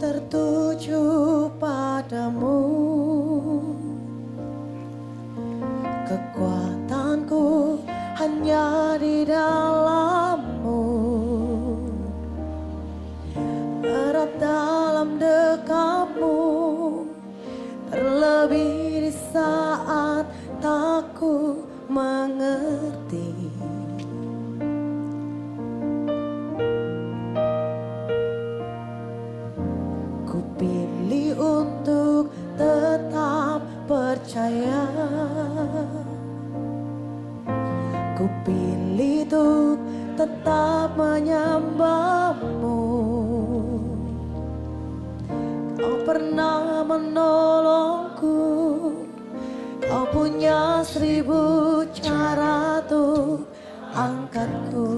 tertuju padamu. Kekuatanku hanya di dalam-Mu. Erat dalam dekap-Mu, terlebih di saat tak ku mengerti. Ku pilih untuk tetap percaya. Ku pilih untuk tetap menyembah-Mu. Kau pernah menolongku. Kau punya 1000 cara untuk angkatku.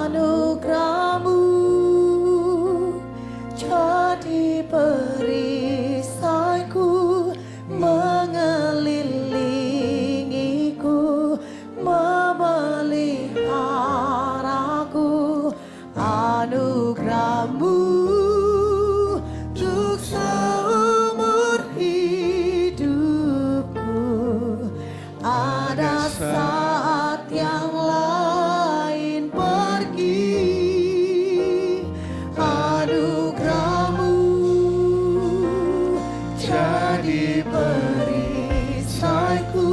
Anugerah-Mu jadi perisaiku, mengelilingiku, memeliharaku. Anugerah-Mu untuk seumur hidupku. Ada saat yang lain pergi. Anugerah-Mu jadi perisaiku,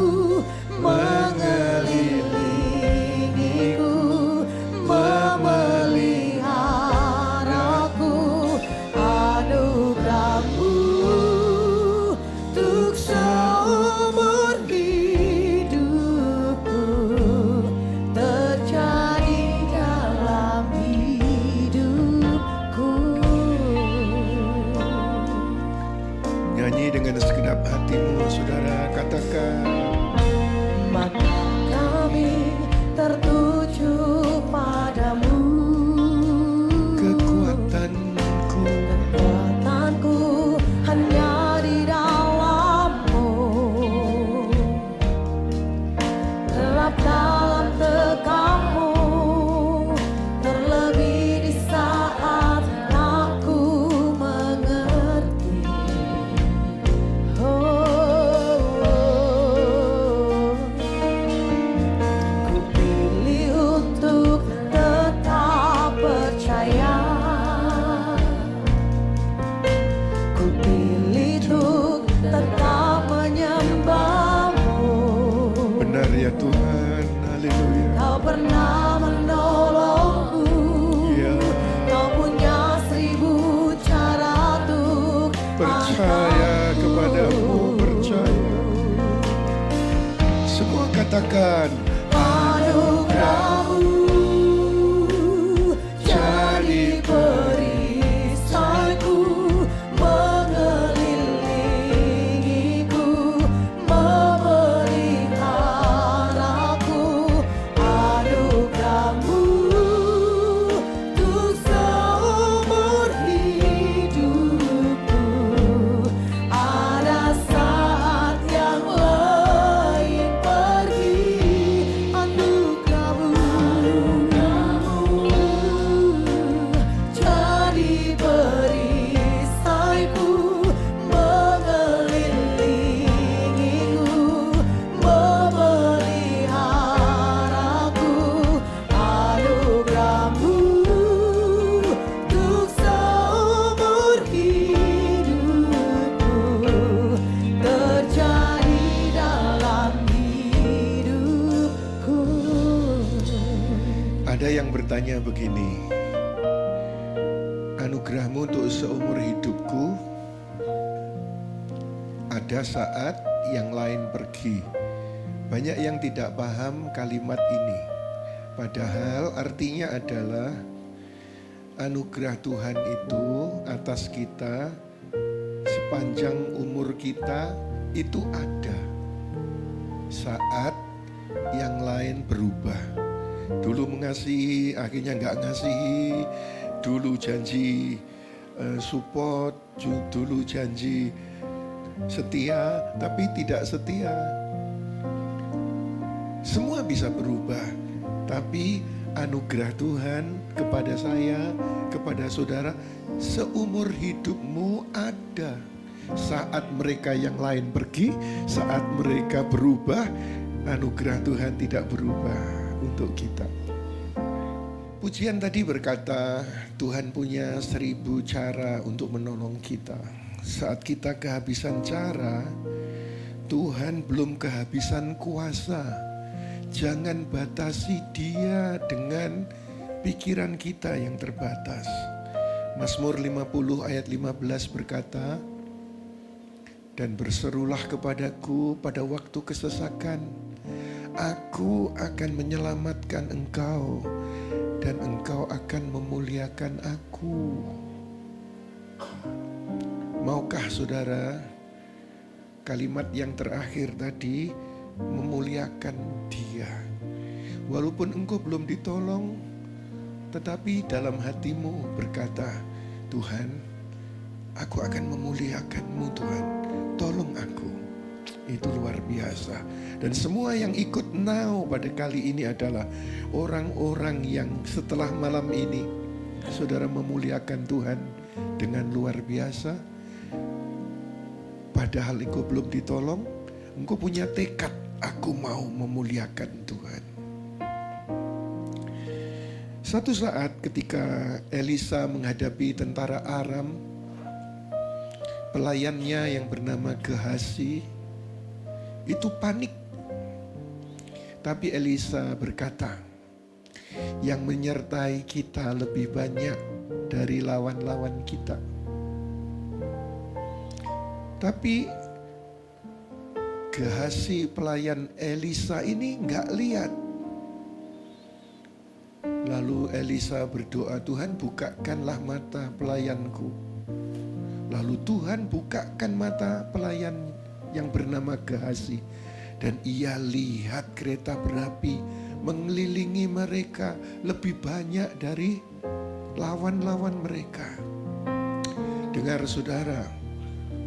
mengelilingiku, memeliharaku. Anugerah-Mu untuk seumur hidupku terjadi dalam hidupku. Nyanyi dengan segenap hatimu, saudara, katakan. Maka kami tertuju padamu. Kekuatanku Kekuatanku hanya di dalam-Mu. Terap dalam dekap-Mu, terlebih di saat aku mengerti. Ku pilih untuk tetap percaya. Ku pilih untuk tetap menyembah-Mu. benar ya Tuhan, haleluya. Kau pernah menolongku. Ya, Kau punya 1000 cara untuk percaya kepadamu, percaya. Semua katakan. Anugerah-Mu jadi perisaiku, mengelilingiku, memeliharaku. Anugerah-Mu untuk seumur hidupku. Ada saat yang lain pergi. Anugerah-Mu jadi perisaiku, mengelilingiku, memeliharaku. Anugerah-Mu untuk seumur hidupku terjadi dalam hidupku. Ada yang bertanya begini, anugerah-Mu untuk seumur hidupku, ada saat yang lain pergi. Banyak yang tidak paham kalimat ini. Padahal artinya adalah anugerah Tuhan itu atas kita sepanjang umur kita itu ada. Saat yang lain berubah. Dulu mengasihi, akhirnya nggak ngasihi. Dulu janji support, dulu janji setia, tapi tidak setia. Semua bisa berubah, tapi anugerah Tuhan kepada saya, kepada saudara, seumur hidupmu ada. Saat mereka yang lain pergi, saat mereka berubah, anugerah Tuhan tidak berubah untuk kita. Pujian tadi berkata, Tuhan punya 1000 cara untuk menolong kita. Saat kita kehabisan cara, Tuhan belum kehabisan kuasa. Jangan batasi Dia dengan pikiran kita yang terbatas. Mazmur 50 ayat 15 berkata, dan berserulah kepadaku pada waktu kesesakan, aku akan menyelamatkan engkau, dan engkau akan memuliakan aku. Maukah saudara, kalimat yang terakhir tadi, memuliakan Dia? Walaupun engkau belum ditolong, tetapi dalam hatimu berkata, Tuhan, aku akan memuliakan-Mu Tuhan, tolong aku. Itu luar biasa. Dan semua yang ikut now pada kali ini adalah orang-orang yang setelah malam ini saudara memuliakan Tuhan dengan luar biasa. Padahal engkau belum ditolong, engkau punya tekad, aku mau memuliakan Tuhan. Satu saat ketika Elisa menghadapi tentara Aram, pelayannya yang bernama Gehasi itu panik. Tapi Elisa berkata, yang menyertai kita lebih banyak dari lawan-lawan kita. Tapi Gehasi pelayan Elisa ini nggak lihat. Lalu Elisa berdoa, Tuhan bukakanlah mata pelayanku. Lalu Tuhan bukakan mata pelayan yang bernama Gehasi. Dan ia lihat kereta berapi mengelilingi mereka lebih banyak dari lawan-lawan mereka. Dengar saudara,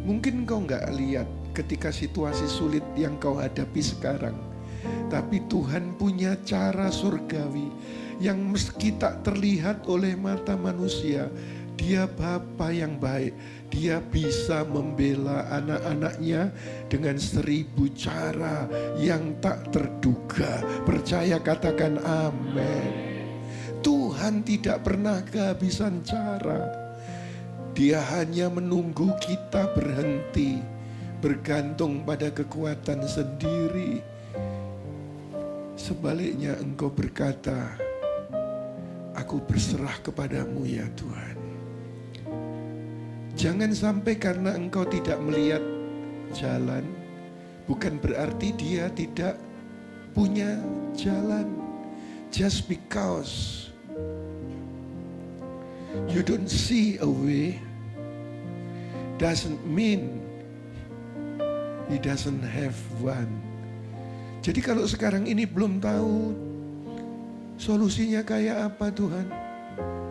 mungkin kau nggak lihat ketika situasi sulit yang kau hadapi sekarang. Tapi Tuhan punya cara surgawi yang meski tak terlihat oleh mata manusia. Dia Bapa yang baik. Dia bisa membela anak-anaknya dengan 1000 cara yang tak terduga. Percaya, katakan amin. Tuhan tidak pernah kehabisan cara. Dia hanya menunggu kita berhenti, bergantung pada kekuatan sendiri. Sebaliknya engkau berkata, aku berserah kepadamu ya Tuhan. Jangan sampai karena engkau tidak melihat jalan, bukan berarti Dia tidak punya jalan. Just because you don't see a way doesn't mean He doesn't have one. Jadi kalau sekarang ini belum tahu solusinya kayak apa Tuhan,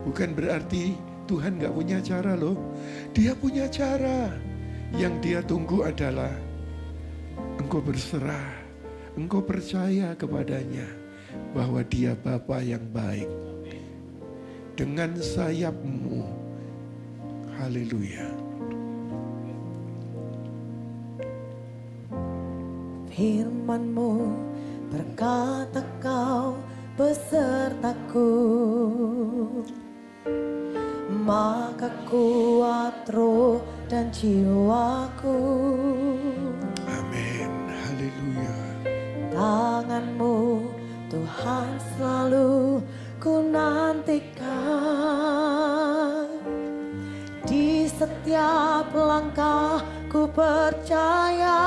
bukan berarti Tuhan gak punya cara loh. Dia punya cara. Yang Dia tunggu adalah engkau berserah, engkau percaya kepadanya bahwa Dia Bapa yang baik. Dengan sayapmu, haleluya. Firman-Mu berkata kau besertaku, maka kuat roh dan jiwaku. Amin, haleluya. Tangan-Mu Tuhan selalu ku nantikan. Di setiap langkah ku percaya,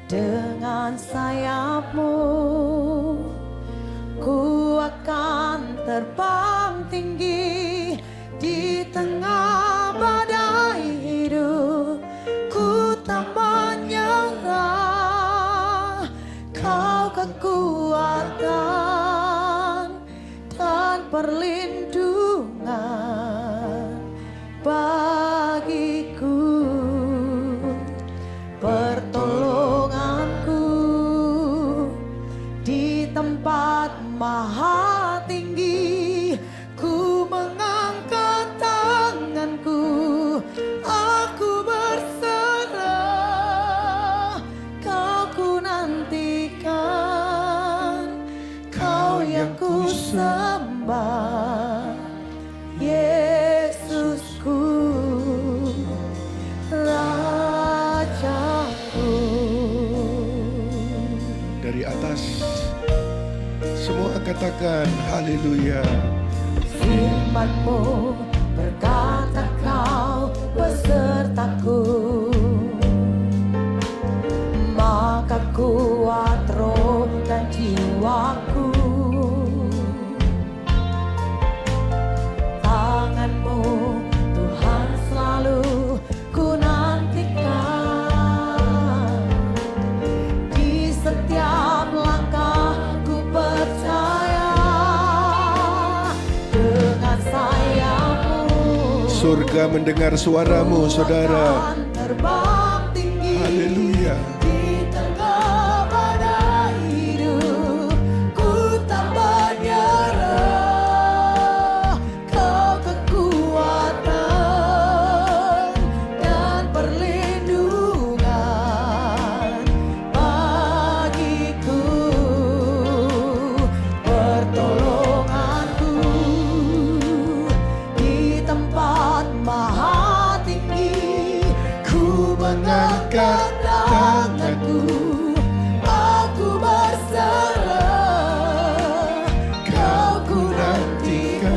dengan sayap-Mu ku akan terbang tinggi di tengah badai hidup. Ku tak menyerah, Kau kekuatan dan perlindungan bagiku, pertolonganku di tempat tempat maha tinggi, ku mengangkat tanganku, aku berserah, kau ku nantikan, kau yang ku sembah, Yesusku, Rajaku. Dari atas semua katakan haleluya. Firman-Mu berkata kau besertaku, maka kuat roh dan jiwaku. Tangan-Mu Tuhan selalu ku nantikan, di setiap langkah ku percaya, dengan sayap-Mu Surga mendengar suaramu, saudara. akan terbang tinggi. Haleluya. Di tengah badai hidup, ku tak menyerah, kau kekuatan dan perlindungan bagiku, pertolonganku di tempat maha tinggi, ku mengangkat tanganku, aku berserah, kau ku nantikan,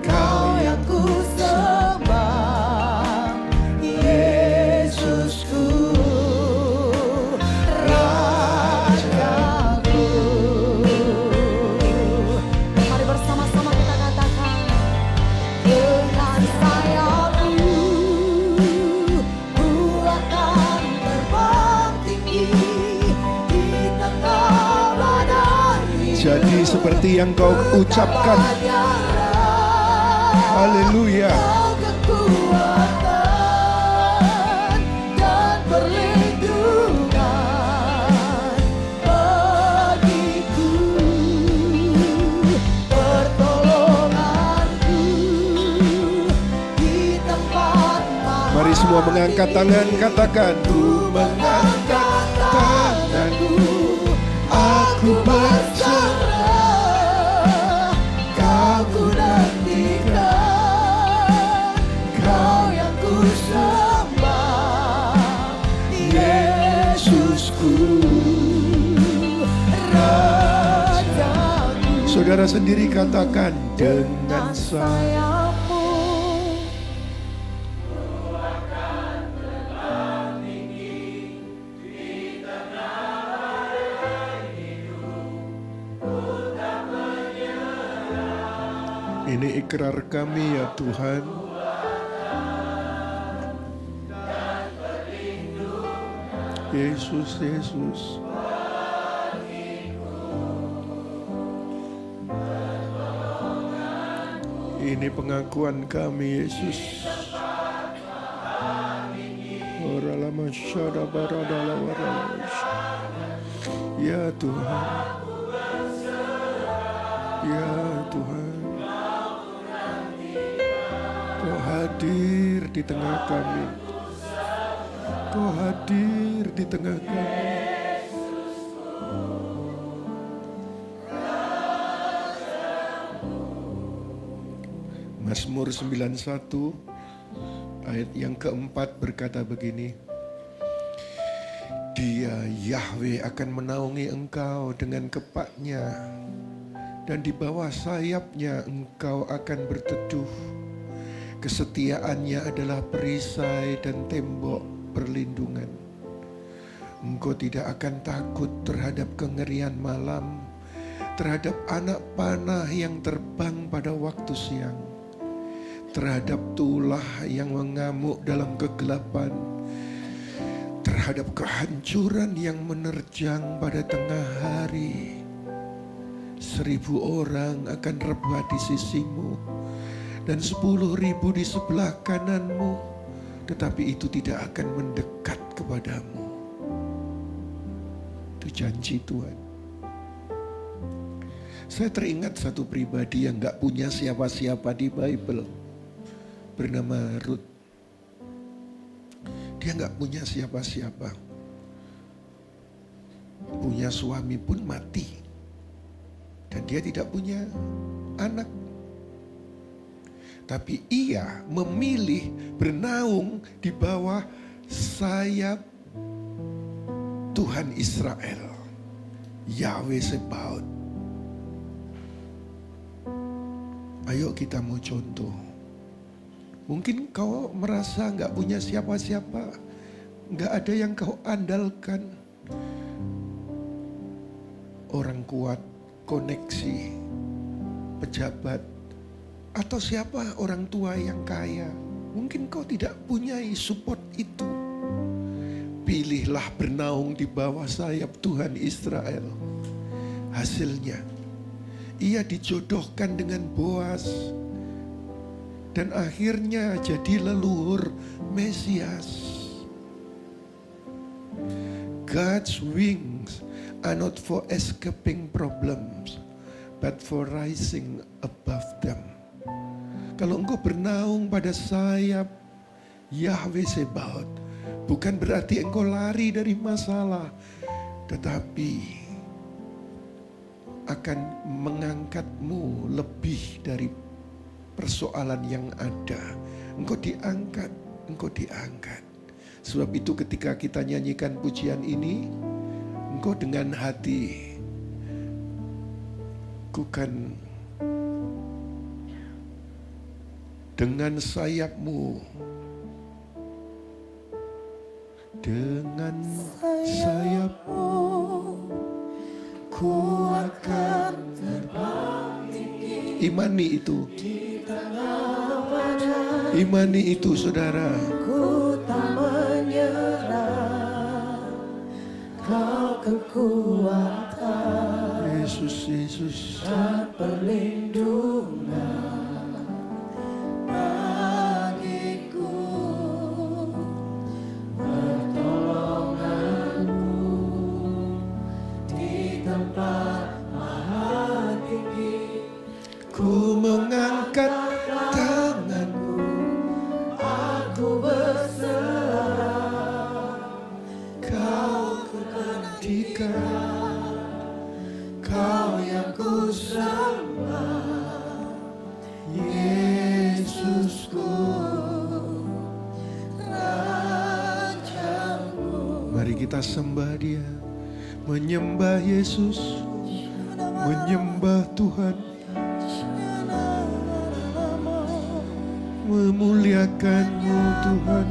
kau yang ku sembah, Yesusku, Rajaku. Mari bersama-sama kita katakan, dengan sayap-Mu ku akan terbang tinggi, di tengah badai hidup, Jadi seperti yang kau ucapkan. Haleluya. kau kekuatan dan perlindungan bagiku, pertolonganku di tempat maha Mari semua mengangkat tangan, katakan, ku mengangkat tanganku, aku berserah, kau ku nantikan, kau yang ku sembah, Yesusku, Rajaku. saudara sendiri katakan, dengan sayap-Mu Ini ikrar kami ya Tuhan. Yesus, Yesus. Ini pengakuan kami, Yesus. Oralama syada baradala warala. Ya Tuhan. Ya Tuhan. Kau hadir di tengah kami. Kau hadir di tengah kami. Mazmur 91 ayat yang keempat berkata begini. Dia Yahweh akan menaungi engkau dengan kepaknya, dan di bawah sayapnya engkau akan berteduh. Kesetiaannya adalah perisai dan tembok perlindungan. Engkau tidak akan takut terhadap kengerian malam, terhadap anak panah yang terbang pada waktu siang, terhadap tulah yang mengamuk dalam kegelapan, terhadap kehancuran yang menerjang pada tengah hari. 1000 orang akan rebah di sisimu dan 10.000 di sebelah kananmu, tetapi itu tidak akan mendekat kepadamu. Itu janji Tuhan. Saya teringat satu pribadi yang gak punya siapa-siapa di Bible, bernama Ruth. Dia gak punya siapa-siapa. Punya suami pun mati. Dan dia tidak punya anak. Tapi ia memilih bernaung di bawah sayap Tuhan Israel, Yahweh Sebaot. Ayo kita mau contoh. Mungkin kau merasa gak punya siapa-siapa, gak ada yang kau andalkan. Orang kuat, koneksi, pejabat, atau siapa orang tua yang kaya. Mungkin kau tidak punya support itu. Pilihlah bernaung di bawah sayap Tuhan Israel. Hasilnya, ia dijodohkan dengan Boaz. Dan akhirnya jadi leluhur Mesias. God's wings are not for escaping problems, but for rising above them. Kalau engkau bernaung pada sayap Yahweh Sebaot, bukan berarti engkau lari dari masalah, tetapi akan mengangkatmu lebih dari persoalan yang ada. Engkau diangkat, engkau diangkat. Sebab itu ketika kita nyanyikan pujian ini, engkau dengan hati, bukan dengan sayapmu, dengan sayapmu ku akan terbang tinggi. Imani itu, imani itu saudara. Ku tak menyerah, Kau kekuatan, Yesus, Yesus, dan perlindungan bagiku, pertolonganku di tempat maha tinggi. ku mengangkat tanganku, Aku berserah, kau gantikan, Kau yang ku sembah, Yesusku, Rajaku. mari kita sembah Dia, menyembah Yesus, menyembah Tuhan, memuliakan-Mu Tuhan.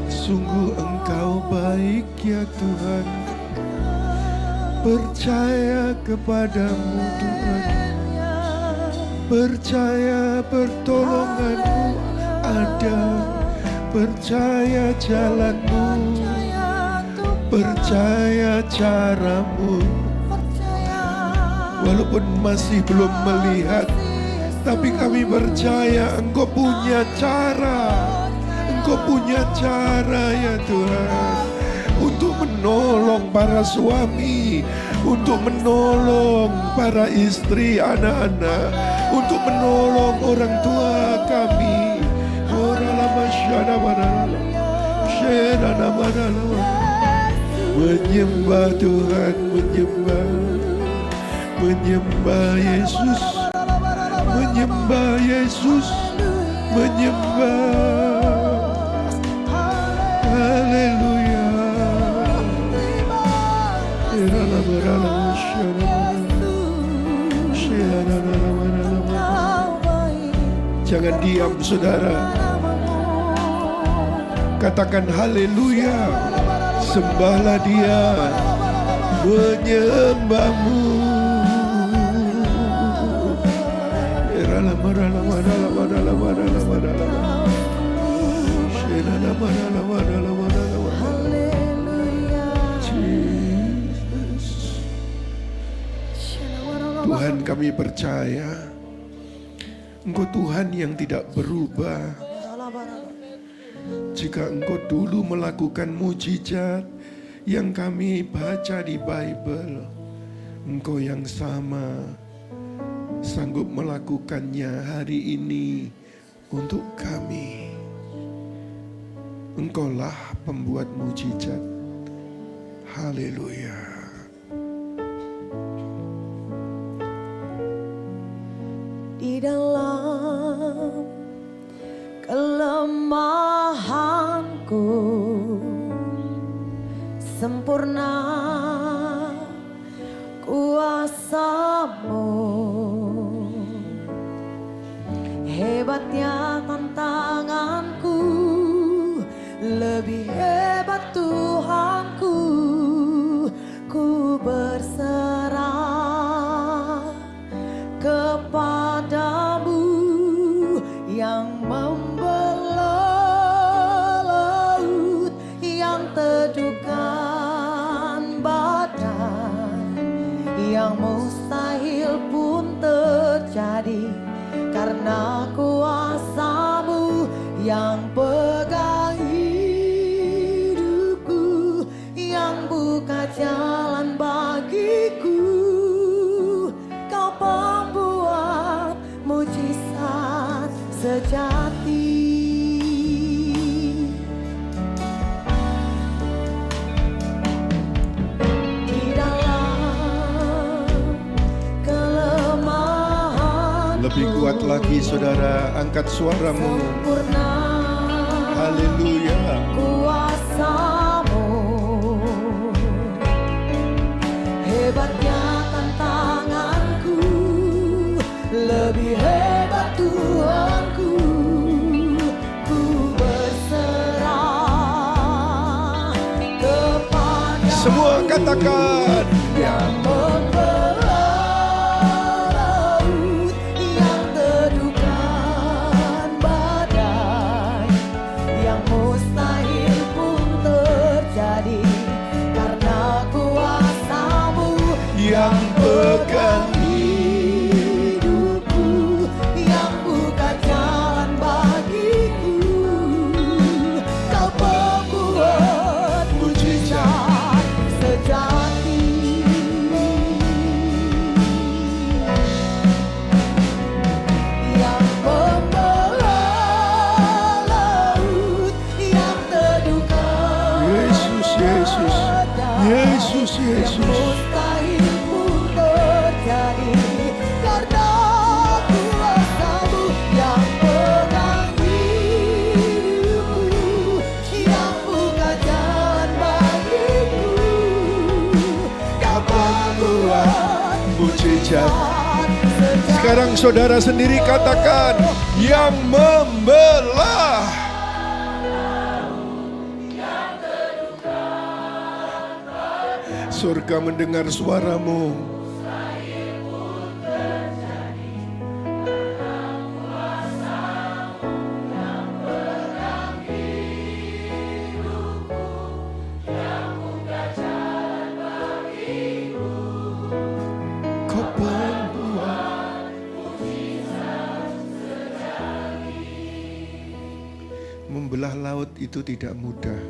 Sungguh Engkau baik ya Tuhan, percaya kepadamu Tuhan, percaya pertolongan-Mu ada, percaya jalan-Mu, percaya cara-Mu. Walaupun masih belum melihat, tapi kami percaya Engkau punya cara. Engkau punya cara ya Tuhan, untuk menolong para suami, untuk menolong para istri, anak-anak, untuk menolong orang tua kami. Menyembah Tuhan, menyembah, menyembah Yesus, menyembah Yesus, menyembah. Haleluya. Jangan diam saudara. Katakan haleluya. Sembahlah Dia, menyembah-Mu. Tuhan, kami percaya Engkau Tuhan yang tidak berubah. Jika Engkau dulu melakukan mujizat, yang kami baca di Bible, Engkau yang sama sanggup melakukannya hari ini untuk kami. Engkaulah pembuat mujizat. Haleluya. Di dalam kelemahanku sempurna kuasa-Mu. Hebatnya tantanganku, lebih hebat Tuhanku. Ku berserah kepadamu yang membelah laut, yang teduhkan badai, yang mustahil pun terjadi karena kuasa-Mu yang pegang hidupku, yang buka jalan bagiku. Kau pembuat mujizat sejati. Di dalam kelemahan Lebih kuat lagi saudara, angkat suaramu. sempurna Haleluya. kuasa-Mu. Hebatnya tantanganku, lebih hebat Tuhanku. Ku berserah kepada Semua katakan, yang membelah laut, yang teduhkan badai, yang mustahil pun terjadi karena kuasa-Mu yang pegang hidupku, yang buka jalan bagiku. Kau pembuat mujizat sejati. Yang membelah laut, yang teduhkan Yesus, Yesus, Yesus, yang Yesus. mustahil pun terjadi karena kuasa-Mu yang pegang hidupku, yang buka jalan bagiku. Kau pembuat Mujizat. sejati. Sekarang saudara sendiri katakan, yang membelah. Surga mendengar suaramu. Kau pembuat membelah laut itu tidak mudah.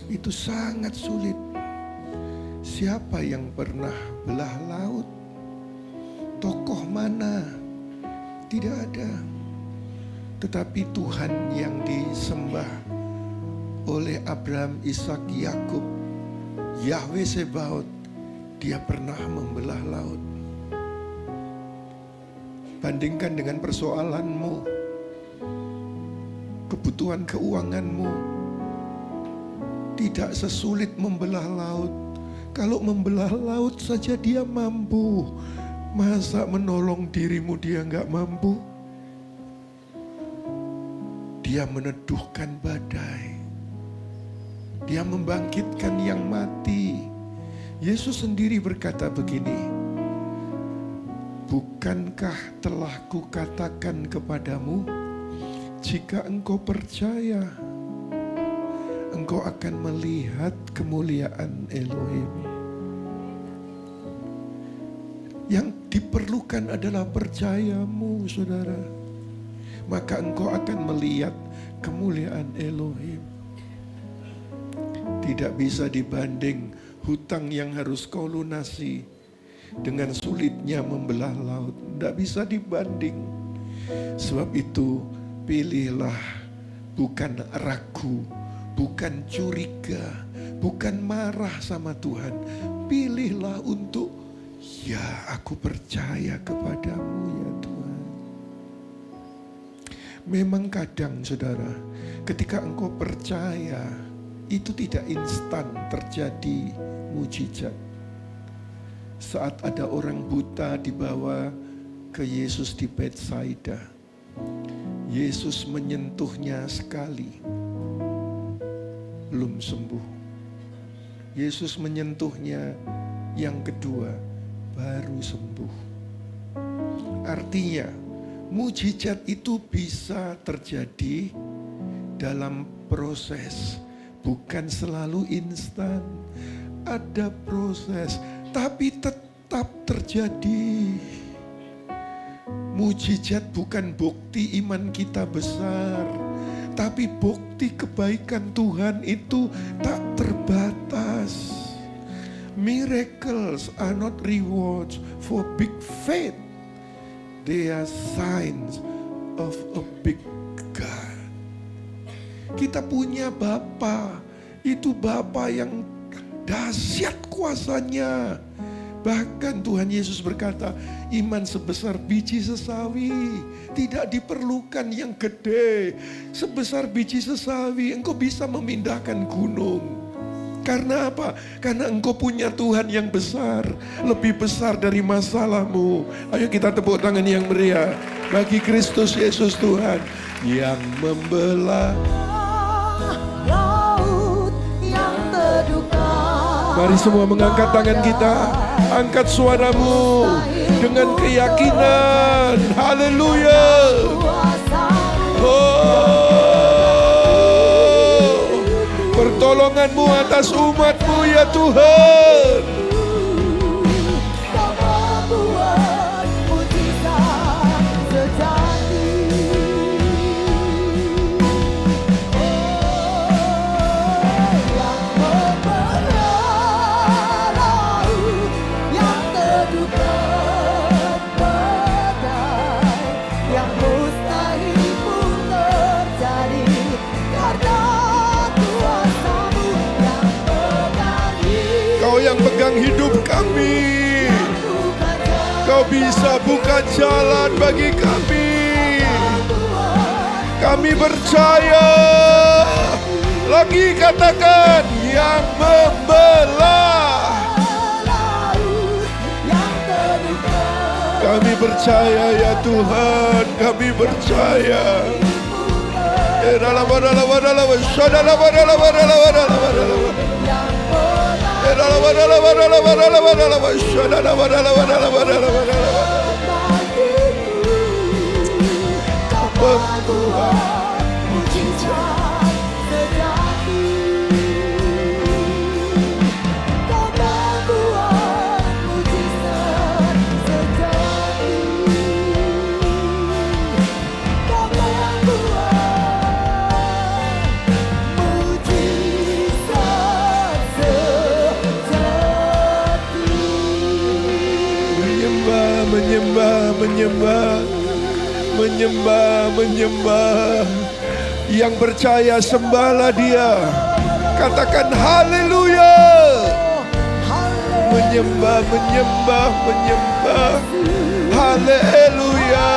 Itu sangat sulit. Siapa yang pernah belah laut? Tokoh mana? Tidak ada. Tetapi Tuhan yang disembah oleh Abraham, Ishak, Yakub, Yahweh Sebaot, Dia pernah membelah laut. Bandingkan dengan persoalanmu, kebutuhan keuanganmu, tidak sesulit membelah laut. Kalau membelah laut saja Dia mampu, masa menolong dirimu Dia nggak mampu? Dia meneduhkan badai, Dia membangkitkan yang mati. Yesus sendiri berkata begini, bukankah telah kukatakan kepadamu, jika engkau percaya, engkau akan melihat kemuliaan Elohim. Yang diperlukan adalah percayamu, saudara. Maka engkau akan melihat kemuliaan Elohim. Tidak bisa dibanding hutang yang harus kau lunasi dengan sulitnya membelah laut. Tidak bisa dibanding. Sebab itu pilihlah bukan ragu, bukan curiga, bukan marah sama Tuhan. Pilihlah untuk, ya aku percaya kepadamu ya Tuhan. Memang kadang saudara, ketika engkau percaya, itu tidak instan terjadi mujizat. Saat ada orang buta dibawa ke Yesus di Betsaida, Yesus menyentuhnya sekali, belum sembuh. Yesus menyentuhnya yang kedua, baru sembuh. Artinya, mujizat itu bisa terjadi dalam proses, bukan selalu instan. Ada proses, tapi tetap terjadi. Mujizat bukan bukti iman kita besar, tapi bukti kebaikan Tuhan itu tak terbatas. Miracles are not rewards for big faith. They are signs of a big God. Kita punya Bapa, itu Bapa yang dahsyat kuasanya. Bahkan Tuhan Yesus berkata, iman sebesar biji sesawi, tidak diperlukan yang gede. Sebesar biji sesawi, engkau bisa memindahkan gunung. Karena apa? Karena engkau punya Tuhan yang besar, lebih besar dari masalahmu. Ayo kita tepuk tangan yang meriah bagi Kristus Yesus Tuhan yang membelah laut yang terduka. Mari semua mengangkat tangan kita, angkat suaramu dengan keyakinan. Haleluya. Oh, pertolonganmu atas umatmu ya Tuhan. Kau membuat mujizat sejati. Yang membelah laut yang terduga badai, yang mustahil pun terjadi karena kuasa-Mu yang pegang hidup. Kau yang pegang hidup kami, Kau bisa buka jalan bagi kami. Kami percaya. Lagi katakan, yang membelah. Kami percaya ya Tuhan, kami percaya. Menyembah. Yang percaya sembahlah Dia. Katakan haleluya. Menyembah. Haleluya.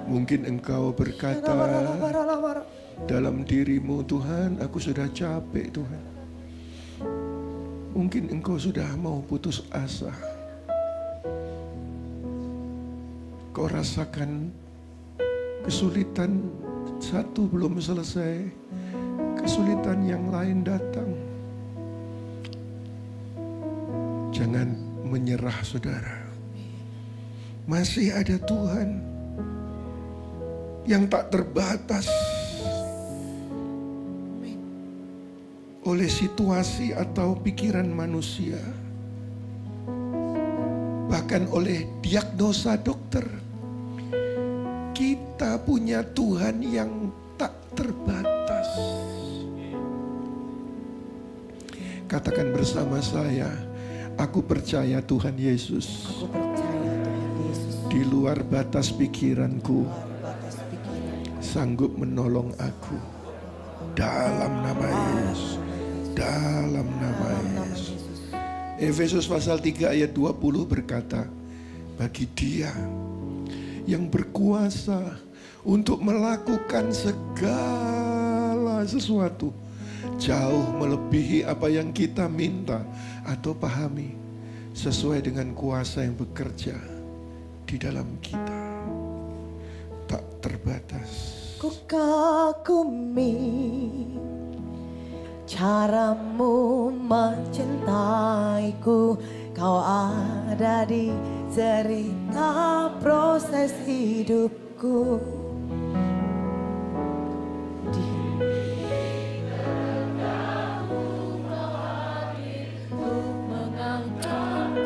Mungkin engkau berkata dalam dirimu, Tuhan, aku sudah capek Tuhan. Mungkin engkau sudah mau putus asa. kau rasakan kesulitan satu belum selesai, kesulitan yang lain datang. Jangan menyerah saudara. Masih ada Tuhan yang tak terbatas oleh situasi atau pikiran manusia, bahkan oleh diagnosa dokter. Kita punya Tuhan yang tak terbatas. Katakan bersama saya, aku percaya Tuhan Yesus. Aku percaya Tuhan Yesus. Di luar batas pikiranku, Batas pikiran. sanggup menolong aku. Dalam nama Yesus. Dalam nama Yesus. Efesus pasal 3 ayat 20 berkata, bagi Dia yang berkuasa untuk melakukan segala sesuatu jauh melebihi apa yang kita minta atau pahami, sesuai dengan kuasa yang bekerja di dalam kita. Tak terbatas. Ku kagumi caramu mencintaiku, kau ada di cerita proses hidupku.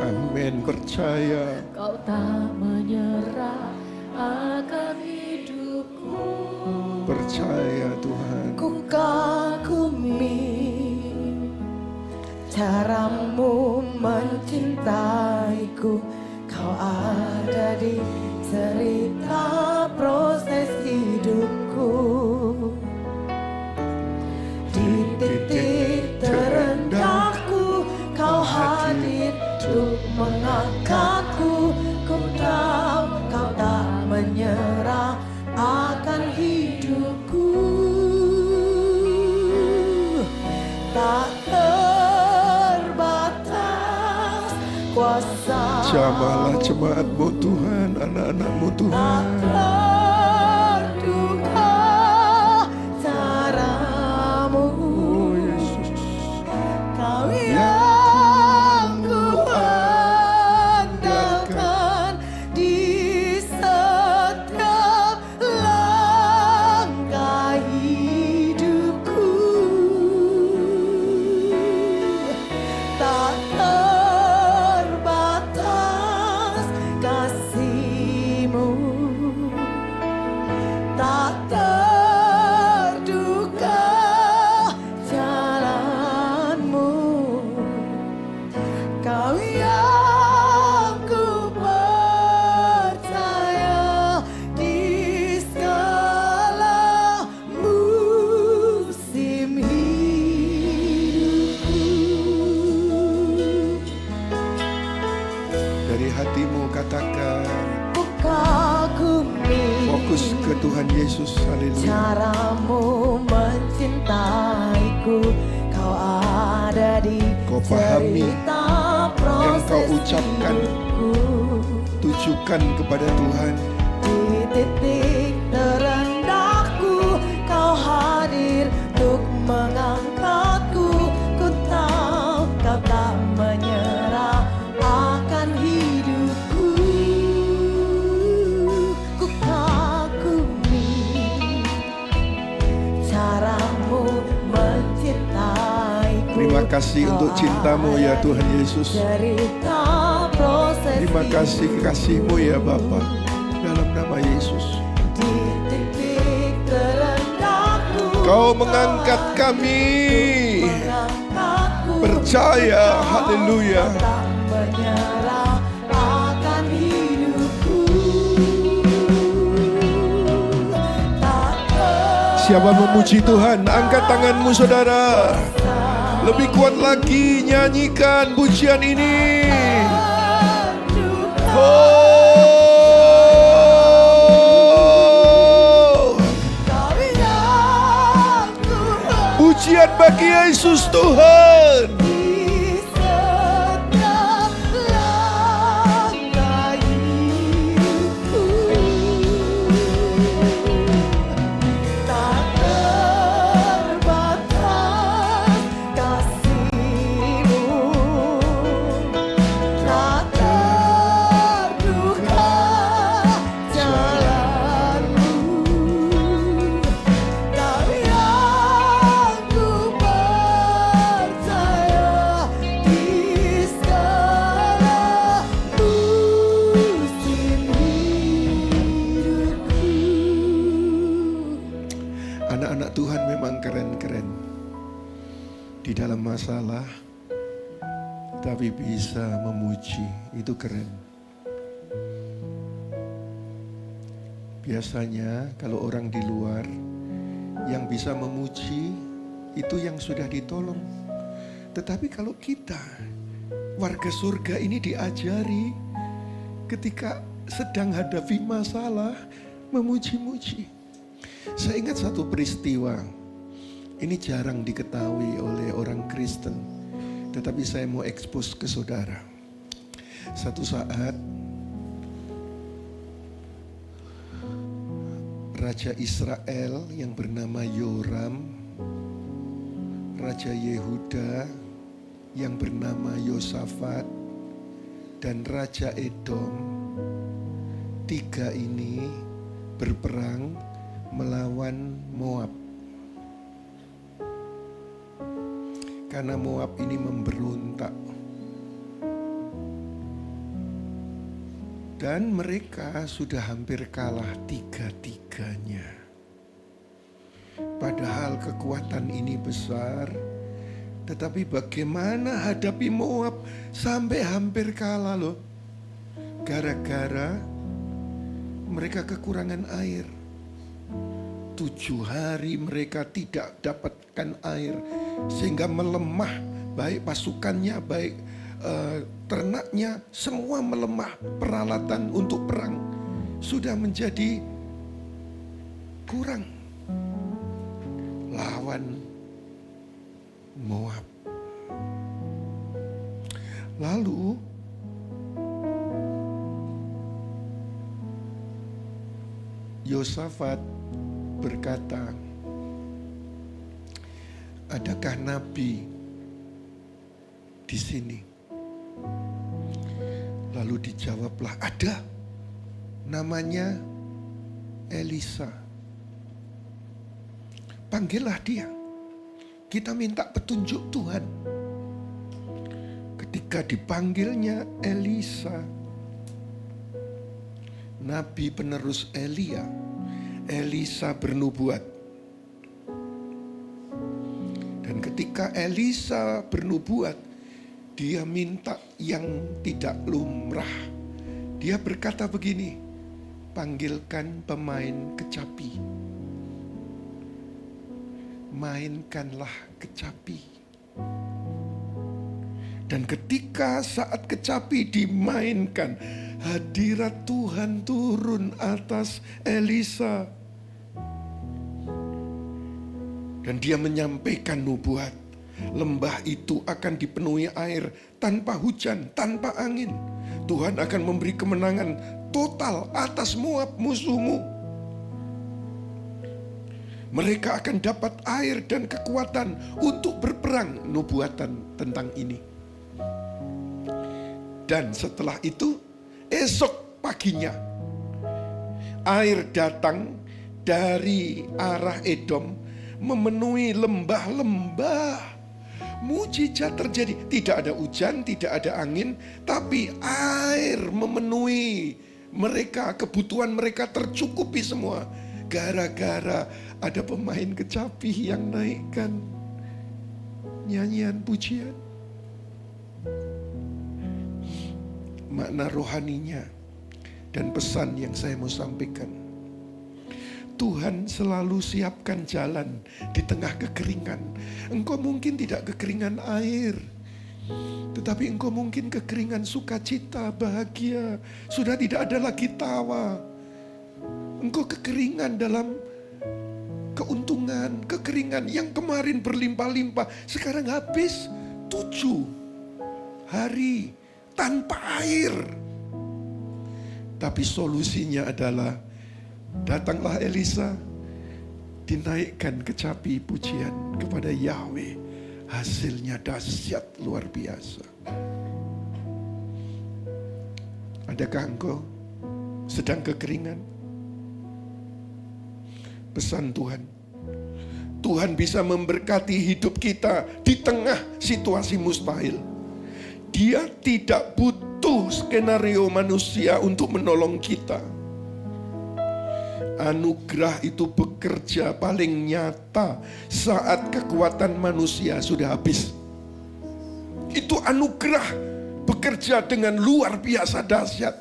Amin, percaya. Kau tak menyerah akan hidupku. Percaya Tuhan. Ku kagumi caramu mencintaiku, kau ada di cerita proses hidupku. Di titik terendahku kau hadir untuk mengangkatku. Ku tahu kau tak menyerah akan hidupku. Tak terbatas kuasa, Jamahlah jemaat-Mu Tuhan, anak-anak-Mu tak Tuhan. terduga caramu. Oh Yesus. Kau yang ku andalkan di setiap langkah hidupku. Tak terbatas kasih-Mu, tak terduga jalan-Mu. Kau yang ku percaya di segala musim hidupku. Dari hatimu katakan, Ku kagumi fokus ke Tuhan Yesus. Haleluya. caramu mencintaiku, kau ada di Kau pahami cerita yang kau proses ucapkan. hidupku. Tujukan kepada Tuhan. Di titik terendahku kau hadir untuk mengangkatku. Ku tahu kau tak menyerah akan hidupku. Ku kagumi caramu mencintaiku. Terima kasih Kau untuk cinta-Mu ya ada Tuhan di Yesus. cerita proses Terima kasih hidupku. kasih-Mu ya Bapa. Dalam nama Yesus. Di titik terendahku Kau mengangkat kami. mengangkatku. Percaya, haleluya. Kau tak menyerah akan hidupku. Tak Siapa memuji Tuhan? Angkat tanganmu saudara. Lebih kuat lagi nyanyikan pujian ini. terduga Oh, kau yang ku pujian bagi Yesus Tuhan. di setiap langkah hidupku. bisa memuji, itu keren. Biasanya kalau orang di luar yang bisa memuji itu yang sudah ditolong. Tetapi kalau kita warga surga ini diajari ketika sedang hadapi masalah memuji-muji. Saya ingat satu peristiwa. Ini jarang diketahui oleh orang Kristen. Tetapi saya mau expose ke saudara. Satu saat Raja Israel yang bernama Yoram, Raja Yehuda yang bernama Yosafat, dan Raja Edom, tiga ini berperang melawan Moab. Karena Moab ini memberontak. Dan mereka sudah hampir kalah tiga-tiganya. Padahal kekuatan ini besar. Tetapi bagaimana hadapi Moab sampai hampir kalah loh. Gara-gara mereka kekurangan air. 7 hari mereka tidak dapatkan air. Sehingga melemah, baik pasukannya, baik ternaknya, semua melemah. Peralatan untuk perang sudah menjadi kurang lawan Moab. Lalu Yosafat berkata, adakah nabi di sini? Lalu dijawablah, ada. Namanya Elisa. Panggillah dia. Kita minta petunjuk Tuhan. Ketika dipanggilnya Elisa, nabi penerus Elia, Elisa bernubuat. Dan ketika Elisa bernubuat, dia minta yang tidak lumrah. Dia berkata begini, panggilkan pemain kecapi. Mainkanlah kecapi. Dan ketika saat kecapi dimainkan, hadirat Tuhan turun atas Elisa. Dan dia menyampaikan nubuat. Lembah itu akan dipenuhi air tanpa hujan, tanpa angin. Tuhan akan memberi kemenangan total atas Moab musuhmu. Mereka akan dapat air dan kekuatan untuk berperang. Nubuatan tentang ini. Dan setelah itu, esok paginya, air datang dari arah Edom memenuhi lembah-lembah. Mujizat terjadi. Tidak ada hujan, tidak ada angin, tapi air memenuhi mereka. Kebutuhan mereka tercukupi semua. Gara-gara ada pemain kecapi yang naikkan nyanyian pujian. Makna rohaninya dan pesan yang saya mau sampaikan. Tuhan selalu siapkan jalan di tengah kekeringan. Engkau mungkin tidak kekeringan air, tetapi engkau mungkin kekeringan sukacita, bahagia. Sudah tidak ada lagi tawa. Engkau kekeringan dalam keuntungan, kekeringan yang kemarin berlimpah-limpah, sekarang habis 7 hari tanpa air. Tapi solusinya adalah datanglah Elisa, dinaikkan kecapi pujian kepada Yahweh. Hasilnya dahsyat luar biasa. Adakah engkau sedang kekeringan? Pesan Tuhan. Tuhan bisa memberkati hidup kita di tengah situasi mustahil. Dia tidak butuh skenario manusia untuk menolong kita. Anugerah itu bekerja paling nyata saat kekuatan manusia sudah habis. Itu anugerah bekerja dengan luar biasa dahsyat.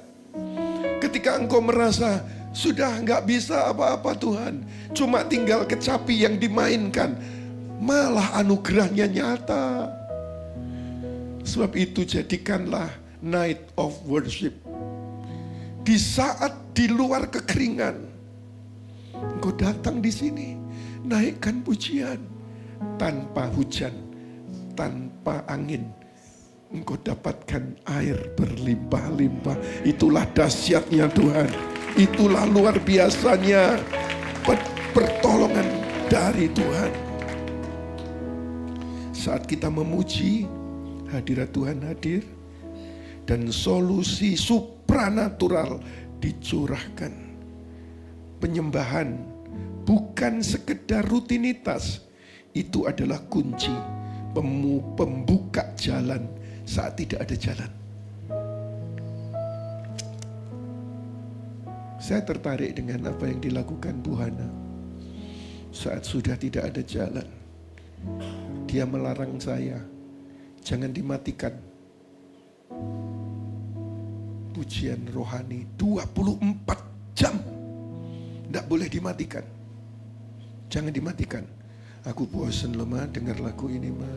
Ketika engkau merasa sudah nggak bisa apa-apa Tuhan, cuma tinggal kecapi yang dimainkan, malah anugerahnya nyata. Sebab itu jadikanlah night of worship. Di saat di luar kekeringan, engkau datang di sini, naikkan pujian. Tanpa hujan, tanpa angin, engkau dapatkan air berlimpah-limpah. Itulah dahsyatnya Tuhan. Itulah luar biasanya pertolongan dari Tuhan. Saat kita memuji, hadirat Tuhan hadir, dan solusi supranatural dicurahkan. Penyembahan bukan sekedar rutinitas, itu adalah kunci pembuka jalan saat tidak ada jalan. Saya tertarik dengan apa yang dilakukan Bu Hana. Saat sudah tidak ada jalan, dia melarang saya, jangan dimatikan pujian rohani 24 jam. Tidak boleh dimatikan. Jangan dimatikan. Aku bosen loh ma, dengar lagu ini ma.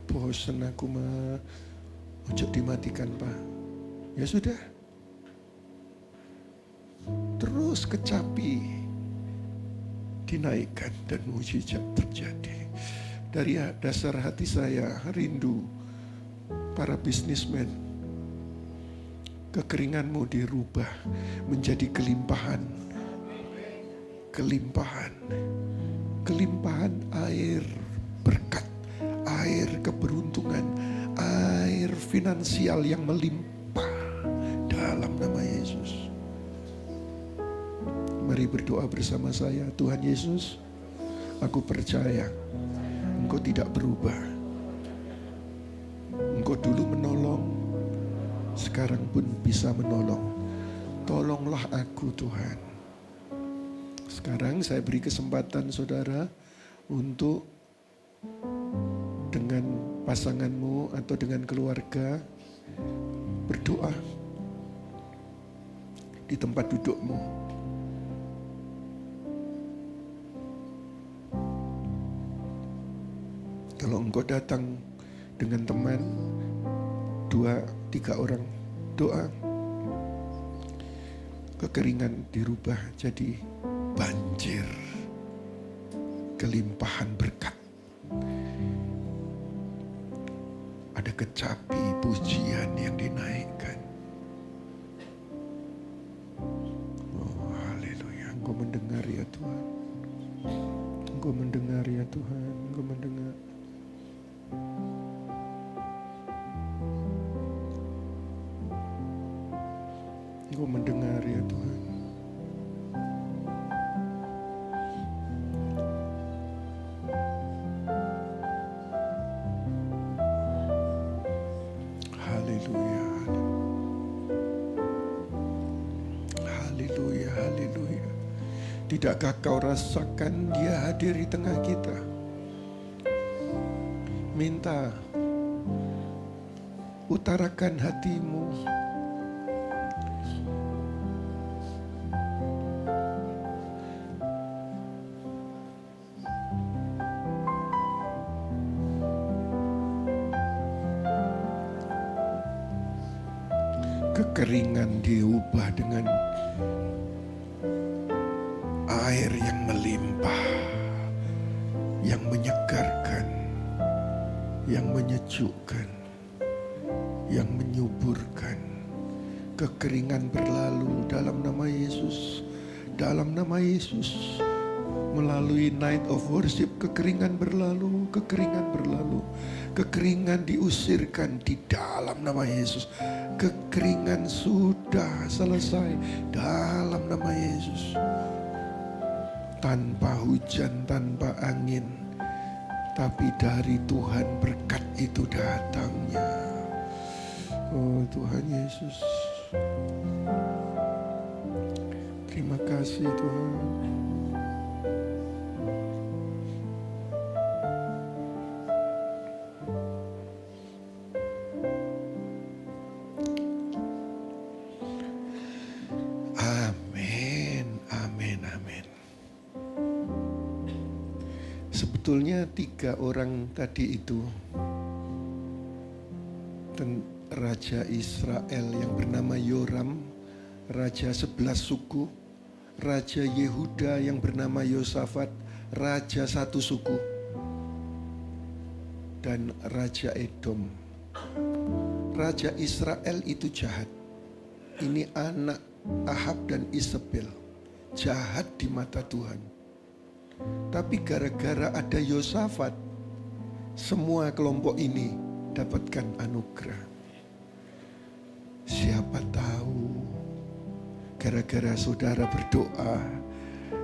Bosen aku ma. Ojo dimatikan pak. Ya sudah. Terus kecapi dinaikkan dan mujizat terjadi. Dari dasar hati saya rindu para bisnismen. Kekeringanmu dirubah menjadi kelimpahan. Kelimpahan. Kelimpahan air berkat, air keberuntungan, air finansial yang melimpah dalam nama Yesus. Mari berdoa bersama saya. Tuhan Yesus, aku percaya Engkau tidak berubah. Engkau dulu menolong, sekarang pun bisa menolong. Tolonglah aku Tuhan. Sekarang saya beri kesempatan saudara untuk dengan pasanganmu atau dengan keluarga berdoa di tempat dudukmu. Kalau engkau datang dengan teman 2-3 orang, doa. Kekeringan dirubah jadi banjir, kelimpahan berkat. Ada kecapi pujian yang dinaikkan. Oh haleluya, Engkau mendengar ya Tuhan. Engkau mendengar ya Tuhan, Engkau mendengar. Engkau mendengar ya Tuhan. Haleluya. Haleluya, haleluya. Tidakkah kau rasakan Dia hadir di tengah kita? Minta, utarakan hatimu. Kekeringan diubah dengan air yang melimpah, yang menyegarkan, yang menyejukkan, yang menyuburkan. Kekeringan berlalu dalam nama Yesus. Dalam nama Yesus. Melalui night of worship, kekeringan berlalu, kekeringan berlalu. Kekeringan diusirkan di dalam nama Yesus. Kekeringan sudah selesai dalam nama Yesus. Tanpa hujan, tanpa angin, tapi dari Tuhan berkat itu datangnya. Oh Tuhan Yesus, terima kasih Tuhan. Sebetulnya 3 orang tadi itu, dan Raja Israel yang bernama Yoram, Raja 11 suku, Raja Yehuda yang bernama Yosafat, Raja 1 suku, dan Raja Edom. Raja Israel itu jahat. Ini anak Ahab dan Isabel, jahat di mata Tuhan. Tapi gara-gara ada Yosafat, semua kelompok ini dapatkan anugerah. Siapa tahu gara-gara saudara berdoa,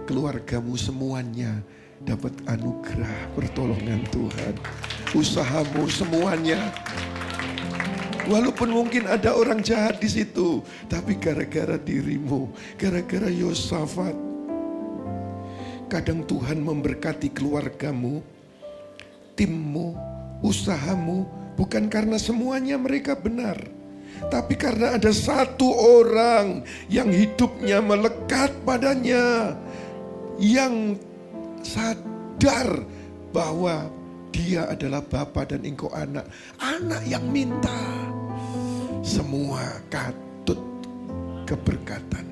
keluargamu semuanya dapat anugerah pertolongan Tuhan. Usahamu semuanya, walaupun mungkin ada orang jahat di situ, tapi gara-gara dirimu, gara-gara Yosafat. Kadang Tuhan memberkati keluargamu, timmu, usahamu, bukan karena semuanya mereka benar, tapi karena ada 1 orang yang hidupnya melekat padanya, yang sadar bahwa dia adalah bapa dan engkau anak. Anak yang minta, semua katut keberkatan.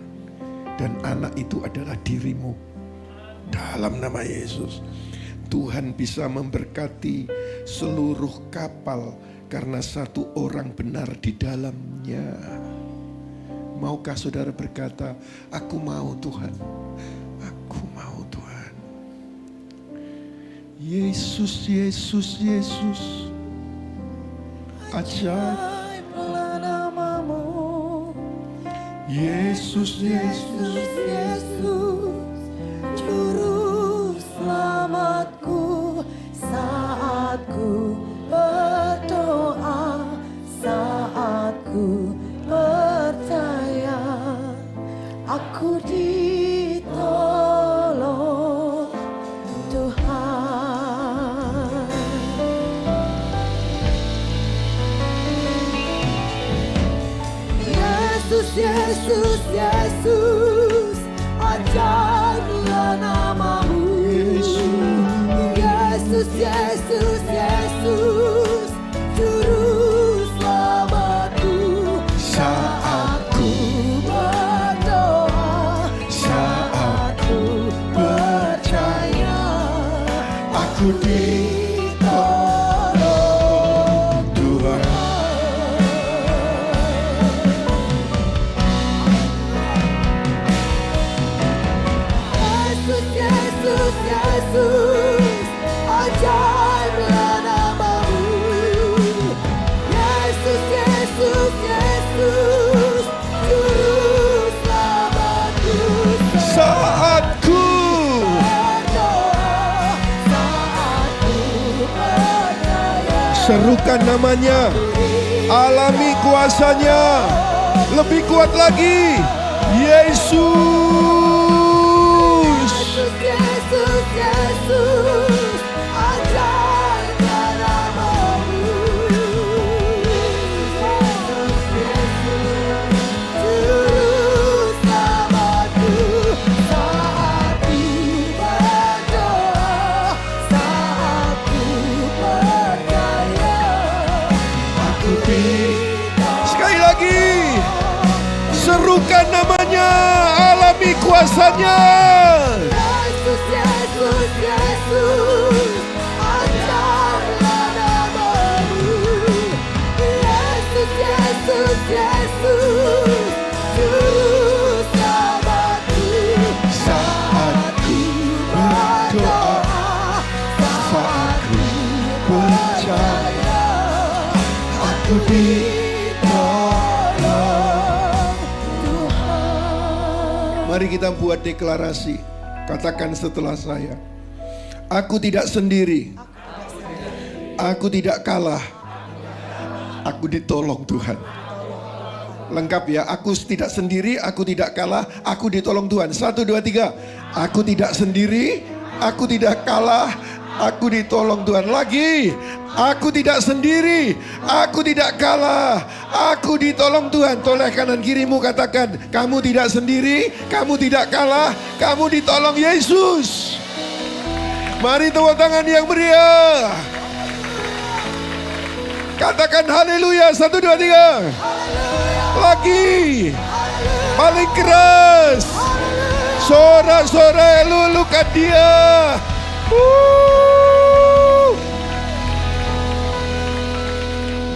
Dan anak itu adalah dirimu. Dalam nama Yesus, Tuhan bisa memberkati seluruh kapal karena 1 orang benar di dalamnya. Maukah saudara berkata, aku mau Tuhan, aku mau Tuhan. Yesus, Yesus, Yesus, Ajaiblah namamu, Yesus, Yesus, Yesus, Juru selamatku. Saat ku berdoa, saat ku percaya, aku ditolong Tuhan. Yesus, Yesus, Yesus, ajaiblah namamu. Yesus, Yesus, Yesus, Juru selamatku. Saat ku berdoa, saat ku percaya, aku ditolong Tuhan. Yesus, Yesus, Yesus, ajaiblah namamu. Yesus, Yesus, Yesus, Juru selamatku. Saat ku Berdoa, saat ku percaya, serukan namanya, alami kuasanya, lebih kuat lagi. Yesus. Yesus, Yesus, ajaiblah namamu. Yesus, Yesus, Juru selamatku. Saat ku berdoa, saat ku percaya, aku Sekali lagi, serukan namanya, alami kuasanya. Yesus, Yesus, Yesus, ajaiblah namamu. Yesus, Yesus, Yesus, Juru selamatku. Saat ku berdoa, saat ku percaya, aku ditolong Tuhan. Mari kita buat deklarasi. Katakan setelah saya. Aku tidak sendiri. Aku tidak kalah. Aku ditolong Tuhan. Lengkap ya. Aku tidak sendiri, aku tidak kalah, aku ditolong Tuhan. 1, 2, 3. Aku tidak sendiri, aku tidak kalah, aku ditolong Tuhan. Lagi. Aku tidak sendiri, aku tidak kalah, aku ditolong Tuhan. Toleh kanan kirimu katakan, kamu tidak sendiri, kamu tidak kalah, kamu ditolong Yesus. Mari tepuk tangan yang meriah. Katakan haleluya. 1, 2, 3. Lagi. Paling keras. Sorak-sorai lulukan dia.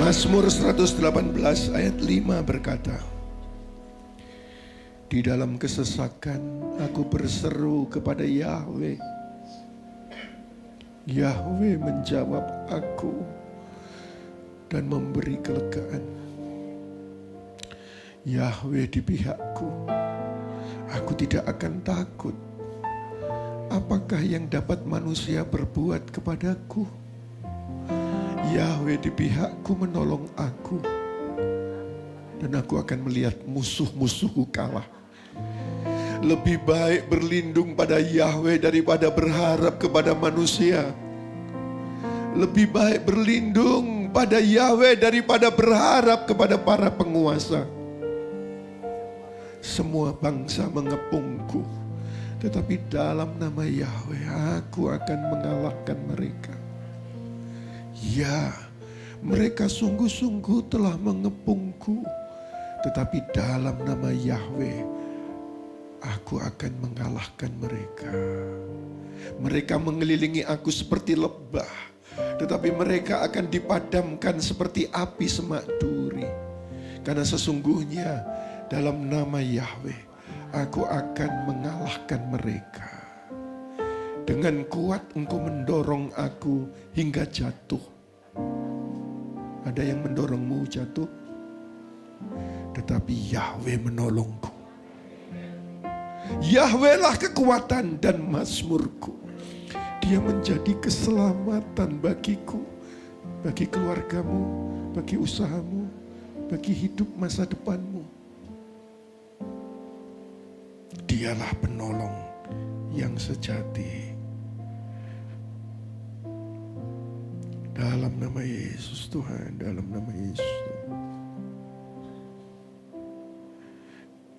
Mazmur 118 ayat 5 berkata, di dalam kesesakan aku berseru kepada Yahweh. Yahweh menjawab aku dan memberi kelegaan. Yahweh di pihakku, aku tidak akan takut. Apakah yang dapat manusia berbuat kepadaku? Yahweh di pihakku menolong aku, dan aku akan melihat musuh-musuhku kalah. Lebih baik berlindung pada Yahweh daripada berharap kepada manusia. Lebih baik berlindung pada Yahweh daripada berharap kepada para penguasa. Semua bangsa mengepungku, tetapi dalam nama Yahweh aku akan mengalahkan mereka. Ya, mereka sungguh-sungguh telah mengepungku, tetapi dalam nama Yahweh aku akan mengalahkan mereka. Mereka mengelilingi aku seperti lebah, tetapi mereka akan dipadamkan seperti api semak duri. Karena sesungguhnya dalam nama Yahweh aku akan mengalahkan mereka. Dengan kuat engkau mendorong aku hingga jatuh. Ada yang mendorongmu jatuh, tetapi Yahweh menolongku. Yahweh lah kekuatan dan mazmurku. Dia menjadi keselamatan bagiku, bagi keluargamu, bagi usahamu, bagi hidup masa depanmu. Dialah penolong yang sejati. Dalam nama Yesus Tuhan, dalam nama Yesus.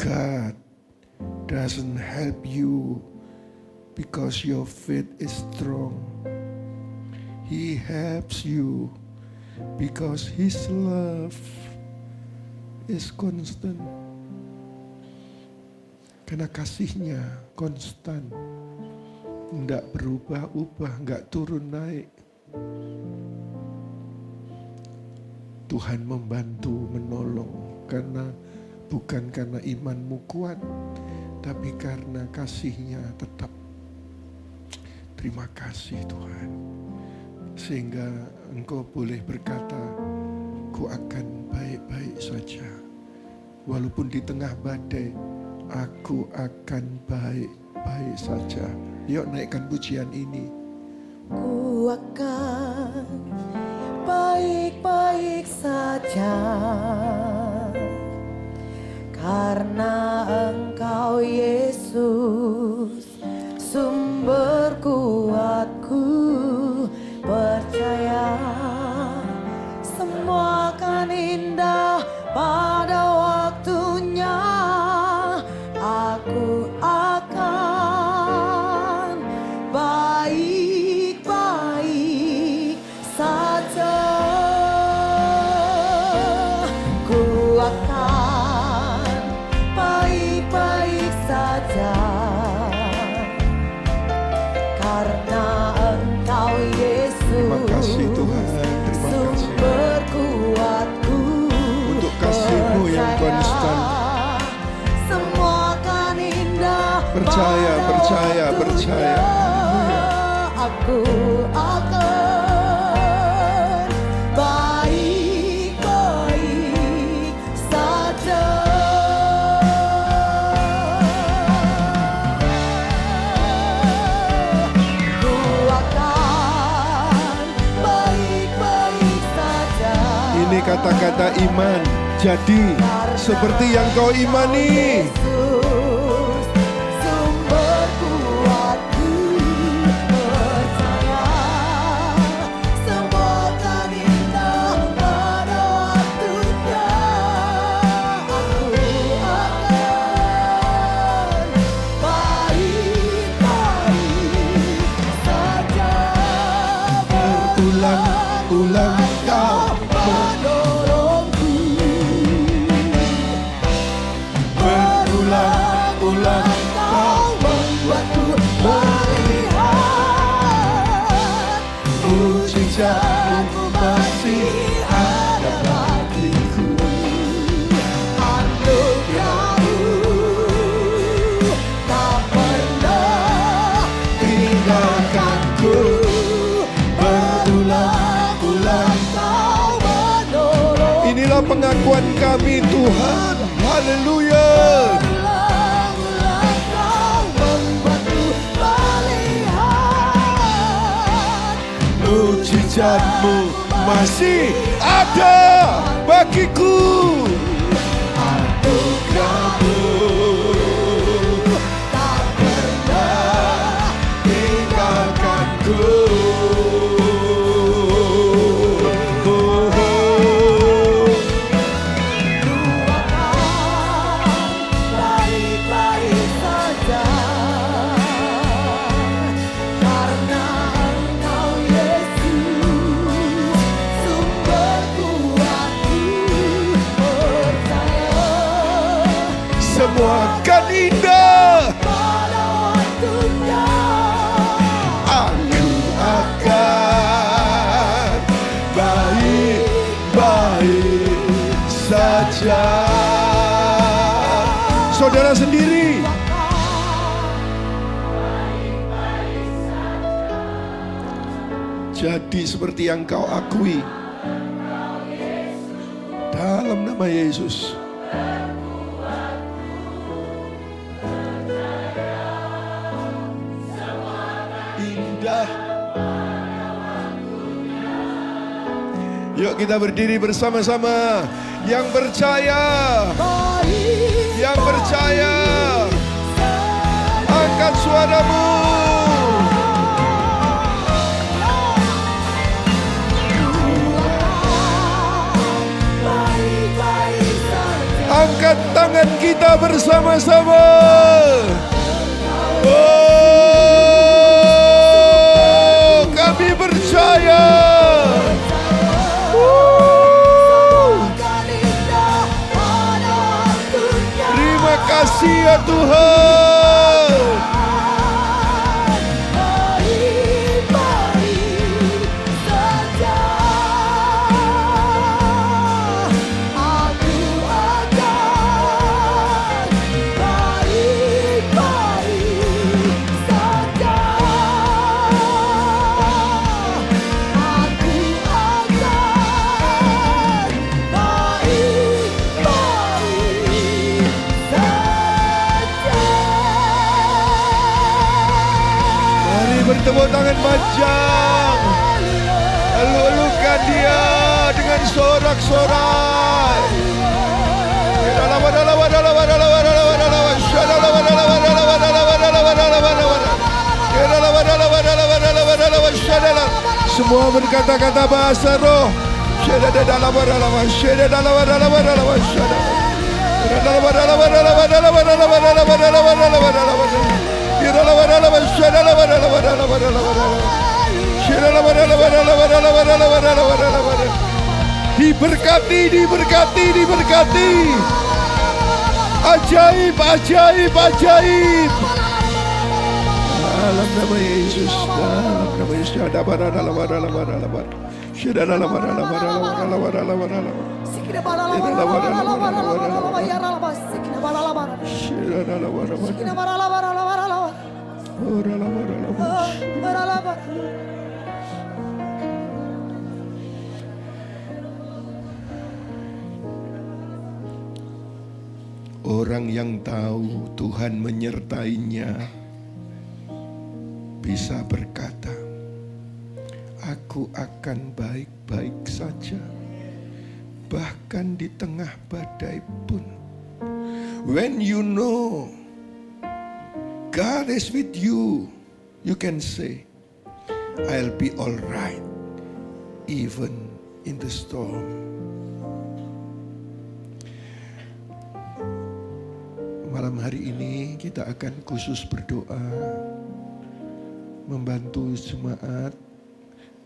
God doesn't help you because your faith is strong. He helps you because His love is constant. Karena kasihnya konstan, tidak berubah-ubah, tidak turun naik. Tuhan membantu, menolong, bukan karena imanmu kuat, tapi karena kasihnya tetap. Terima kasih Tuhan. Sehingga engkau boleh berkata, ku akan baik-baik saja. Walaupun di tengah badai, aku akan baik-baik saja. Yuk naikkan pujian ini. Ku akan baik-baik saja, karena Engkau Yesus sumber kuatku. Percaya semua akan indah pada waktunya. Aku akan baik-baik saja. Ku akan baik-baik saja, karena Engkau Yesus Terima kasih Tuhan. Terima kasih sumber kuatku. untuk kasih-Mu yang konstan. Semua akan indah. Percaya, percaya, percaya. Aku akan baik-baik saja. Ku akan baik-baik saja. Ini kata-kata iman. Jadi seperti yang kau imani. Yesus sumber kuatku. Percaya semua akan indah pada waktunya. Aku akan baik-baik saja. berbulan Kau membuatku melihat mujizatmu masih ada bagiku. anugerahmu tak pernah Tinggalkanku berulang-ulang. kau menolong. Inilah pengakuan kami Tuhan. Haleluya. Ulang-ulang kau membuatku melihat Mujizatmu masih ada bagiku. Anugerahmu tak pernah tinggalkanku. baik-baik saja karena Engkau Yesus sumber kuatku percaya Semua akan indah. pada waktunya Aku akan baik-baik saja. Saudara sendiri, jadi seperti yang kau akui dalam nama Yesus. Indah. Yuk kita berdiri bersama-sama. Yang percaya, yang percaya, angkat suaramu. baik-baik saja Angkat tangan kita bersama-sama. Oh, kami percaya. akan indah pada waktunya. Terima kasih ya Tuhan. Baik-baik saja aku akan baik-baik saja aku akan baik-baik saja. Mari bertepuk tangan panjang. Elu-elukan dia dengan sorak-sorai. Semua berkata-kata bahasa roh. Diberkati, diberkati, diberkati. Ajaib, ajaib, ajaib. Dalam nama Yesus, dalam nama Yesus. Orang yang tahu Tuhan menyertainya bisa berkata, aku akan baik-baik saja, bahkan di tengah badai pun. When you know God is with you, you can say, I'll be all right, even in the storm. Malam hari ini kita akan khusus berdoa, membantu jemaat,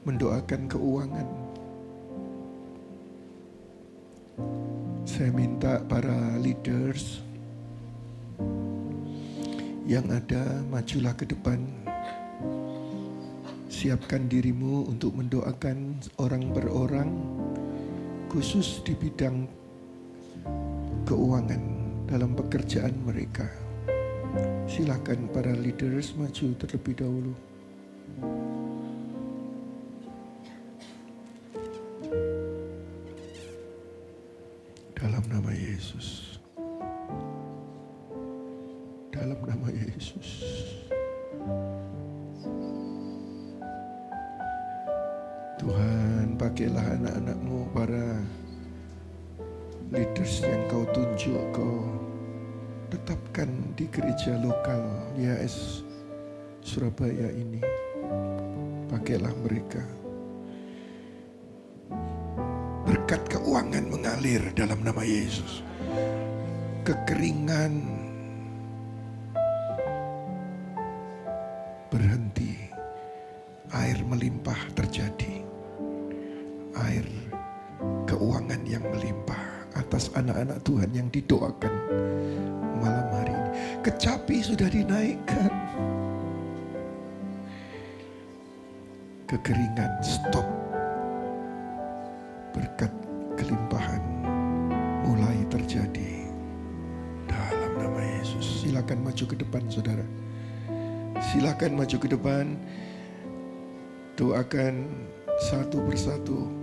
mendoakan keuangan. Saya minta para leaders Yang ada, majulah ke depan. Siapkan dirimu untuk mendoakan orang per orang, khusus di bidang keuangan dalam pekerjaan mereka. Silakan para leaders maju terlebih dahulu. Dalam nama Yesus. Dalam nama Yesus. Tuhan, pakailah anak-anak-Mu, para leaders yang Kau tunjuk, Kau tetapkan di gereja lokal YAS Surabaya ini. Pakailah mereka. Berkat keuangan mengalir dalam nama Yesus. Kekeringan berhenti. Air melimpah terjadi. Air keuangan yang melimpah atas anak-anak Tuhan yang didoakan malam hari ini. Kecapi sudah dinaikkan. Kekeringan stop. Berkat kelimpahan mulai terjadi dalam nama Yesus. Silakan maju ke depan, saudara. Silakan maju ke depan. Doakan satu persatu.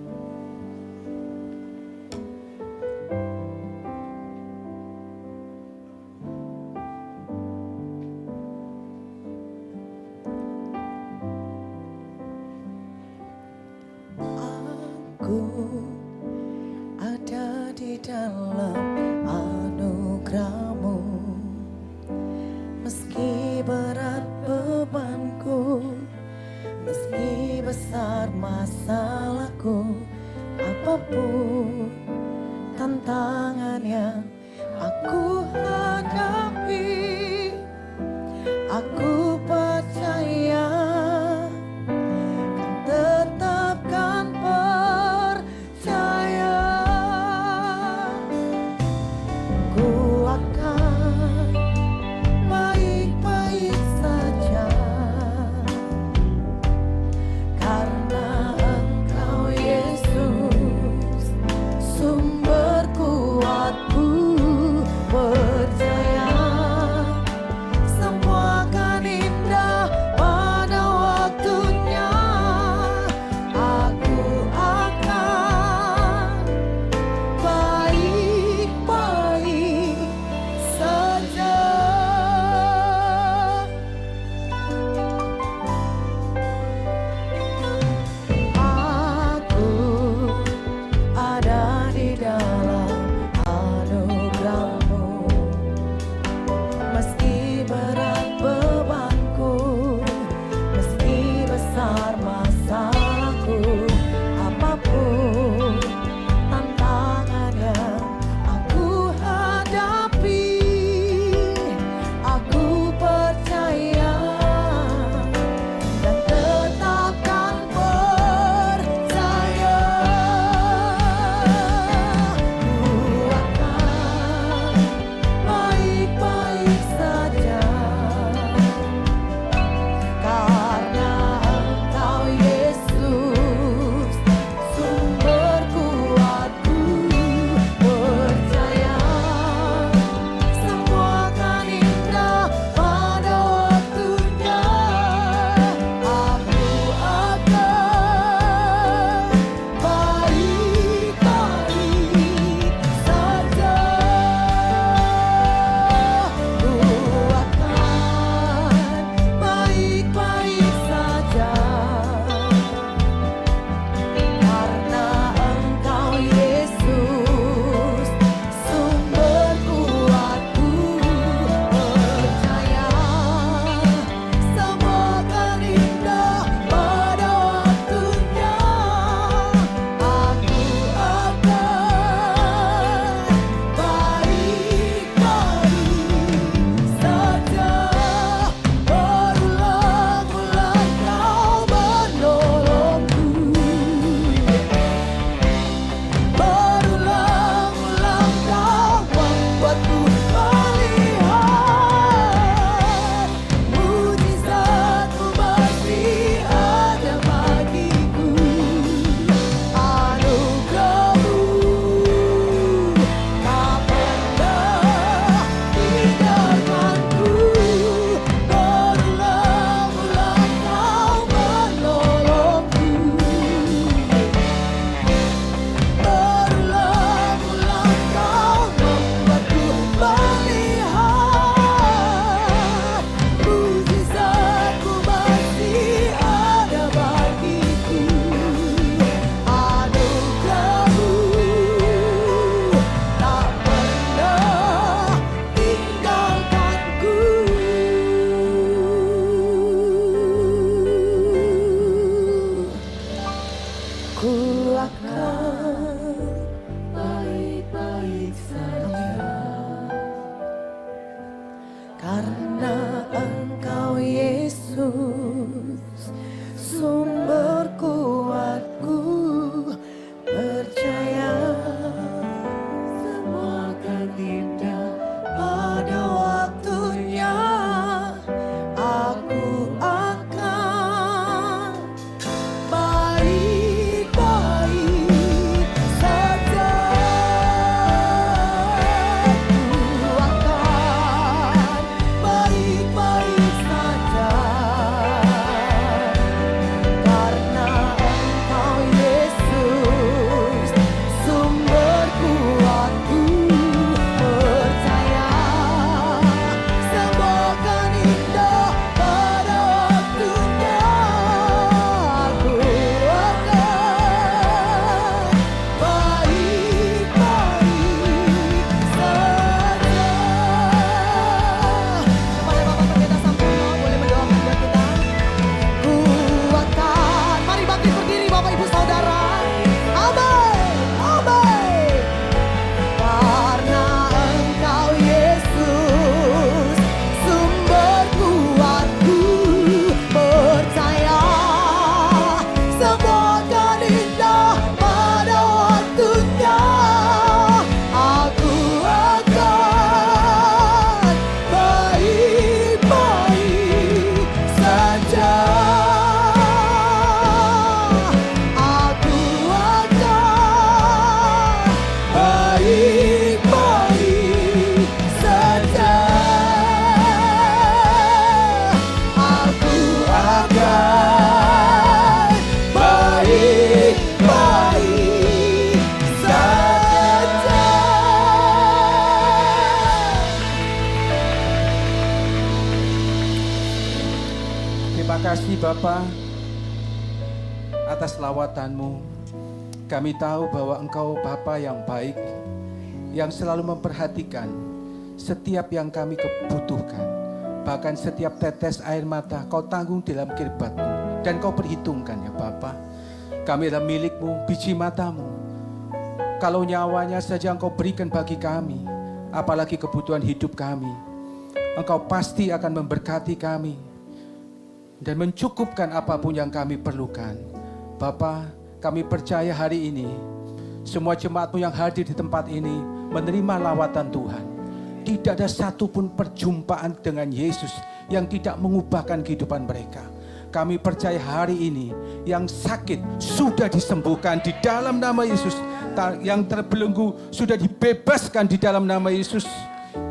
Aku ada di dalam anugerah-Mu, meski berat bebanku, meski besar masalahku, apapun tantangan yang aku hadapi, aku percaya tetapkan percaya, ku akan baik-baik saja, karena Engkau Yesus sumber kuatku. Karena Engkau Yesus, sumber kuatku, percaya semua akan indah pada waktunya. Aku akan baik-baik saja. Aku akan baik-baik saja. Karena Engkau Yesus, sumber kuatku, percaya semua akan indah pada waktunya. Aku akan baik-baik saja. Boleh Bapak Pendeta Sampurno boleh mendoakan buat kita? Kuatkan. Mari bangkit berdiri Bapak Ibu Saudara. Amin. Amin. Karena Engkau Yesus, sumber kuatku, percaya semua akan indah pada waktunya. Aku akan baik-baik saja. Aku akan baik-baik saja. Aku akan baik-baik saja. Terima kasih Bapa atas lawatan-Mu. Kami tahu bahwa Engkau Bapa yang baik, yang selalu memperhatikan setiap yang kami kebutuhkan. Bahkan setiap tetes air mata Kau tanggung dalam kirbat-Mu dan Kau perhitungkan ya Bapa. Kami adalah milik-Mu, biji mata-Mu. Kalau nyawanya saja Engkau berikan bagi kami, apalagi kebutuhan hidup kami, Engkau pasti akan memberkati kami dan mencukupkan apapun yang kami perlukan. Bapa, kami percaya hari ini semua jemaat-Mu yang hadir di tempat ini menerima lawatan Tuhan. Tidak ada satupun perjumpaan dengan Yesus yang tidak mengubahkan kehidupan mereka. Kami percaya hari ini yang sakit sudah disembuhkan di dalam nama Yesus. Yang terbelenggu sudah dibebaskan di dalam nama Yesus.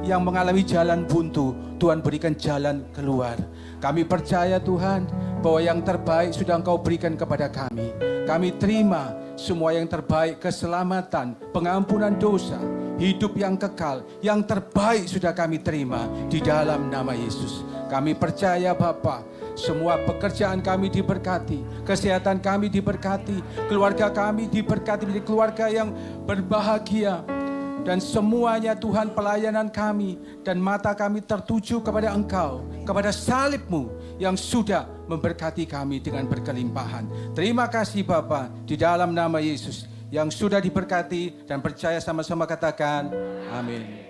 Yang mengalami jalan buntu, Tuhan berikan jalan keluar. Kami percaya Tuhan bahwa yang terbaik sudah Engkau berikan kepada kami. Kami terima semua yang terbaik, keselamatan, pengampunan dosa, hidup yang kekal, yang terbaik sudah kami terima di dalam nama Yesus. Kami percaya Bapa, semua pekerjaan kami diberkati, kesehatan kami diberkati, keluarga kami diberkati menjadi keluarga yang berbahagia. Dan semuanya Tuhan pelayanan kami dan mata kami tertuju kepada Engkau, kepada salib-Mu yang sudah memberkati kami dengan berkelimpahan. Terima kasih Bapa, di dalam nama Yesus yang sudah diberkati dan percaya sama-sama katakan amin.